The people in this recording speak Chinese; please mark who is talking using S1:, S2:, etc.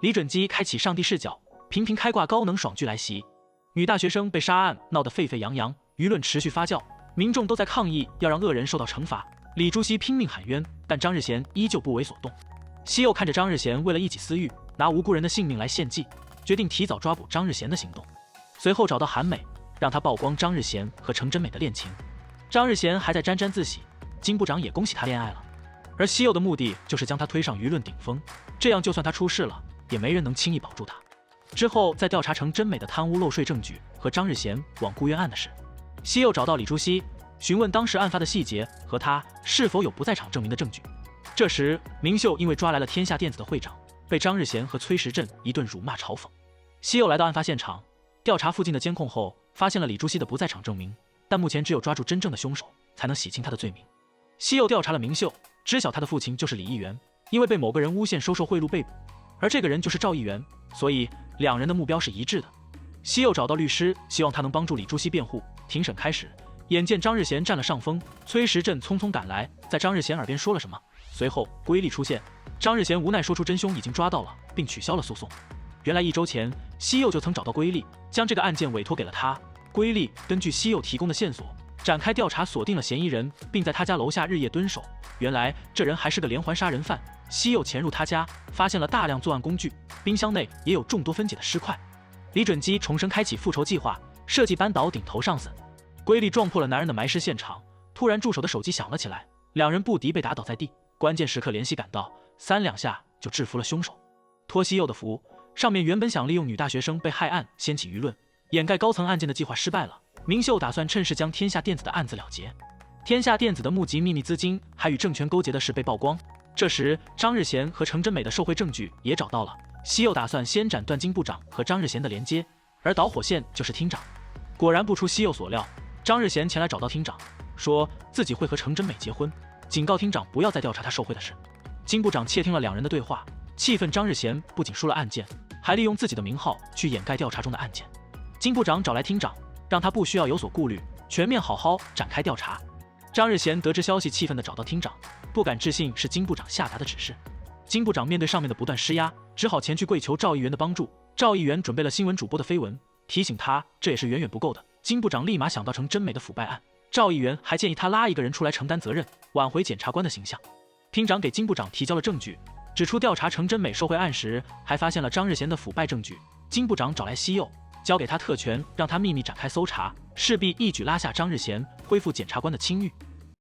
S1: 李准基开启上帝视角，频频开挂高能爽剧来袭。女大学生被杀案闹得沸沸扬扬，舆论持续发酵，民众都在抗议要让恶人受到惩罚。李朱熹拼命喊冤，但张日贤依旧不为所动。西柚看着张日贤为了一己私欲，拿无辜人的性命来献祭，决定提早抓捕张日贤的行动。随后找到韩美，让他曝光张日贤和程真美的恋情。张日贤还在沾沾自喜，金部长也恭喜他恋爱了。而西柚的目的就是将他推上舆论顶峰，这样就算他出事了，也没人能轻易保住他。之后再调查程真美的贪污漏税证据和张日贤罔顾冤案的事。西柚找到李朱熹，询问当时案发的细节和他是否有不在场证明的证据。这时明秀因为抓来了天下电子的会长，被张日贤和崔时镇一顿辱骂嘲讽。西柚来到案发现场，调查附近的监控后，发现了李朱熹的不在场证明，但目前只有抓住真正的凶手，才能洗清他的罪名。西柚调查了明秀，知晓他的父亲就是李议员，因为被某个人诬陷收受贿赂被捕，而这个人就是赵议员，所以两人的目标是一致的。西柚找到律师，希望他能帮助李朱熹辩护。庭审开始，眼见张日贤占了上风，崔时镇匆匆赶来，在张日贤耳边说了什么。随后龟力出现，张日贤无奈说出真凶已经抓到了，并取消了诉讼。原来1周前，西柚就曾找到龟力，将这个案件委托给了他。龟力根据西柚提供的线索展开调查，锁定了嫌疑人，并在他家楼下日夜蹲守。原来这人还是个连环杀人犯。西柚潜入他家，发现了大量作案工具，冰箱内也有众多分解的尸块。李准基重新开启复仇计划，设计扳倒顶头上司。龟力撞破了男人的埋尸现场，突然助手的手机响了起来，两人不敌被打倒在地。关键时刻联系赶到，3两下就制服了凶手。托西柚的福，上面原本想利用女大学生被害案掀起舆论，掩盖高层案件的计划失败了。明秀打算趁势将天下电子的案子了结。天下电子的募集秘密资金还与政权勾结的事被曝光。这时张日贤和程真美的受贿证据也找到了。西柚打算先斩断金部长和张日贤的连接，而导火线就是厅长。果然不出西柚所料，张日贤前来找到厅长，说自己会和程真美结婚，警告厅长不要再调查他受贿的事。金部长窃听了两人的对话，气愤张日贤不仅输了案件，还利用自己的名号去掩盖调查中的案件。金部长找来厅长，让他不需要有所顾虑，全面好好展开调查。张日贤得知消息，气愤地找到厅长，不敢置信是金部长下达的指示。金部长面对上面的不断施压，只好前去跪求赵议员的帮助。赵议员准备了新闻主播的绯闻，提醒他这也是远远不够的。金部长立马想到程真美的腐败案，赵议员还建议他拉一个人出来承担责任，挽回检察官的形象。厅长给金部长提交了证据，指出调查程真美受贿案时，还发现了张日贤的腐败证据。金部长找来西柚，交给他特权，让他秘密展开搜查，势必一举拉下张日贤，恢复检察官的清誉。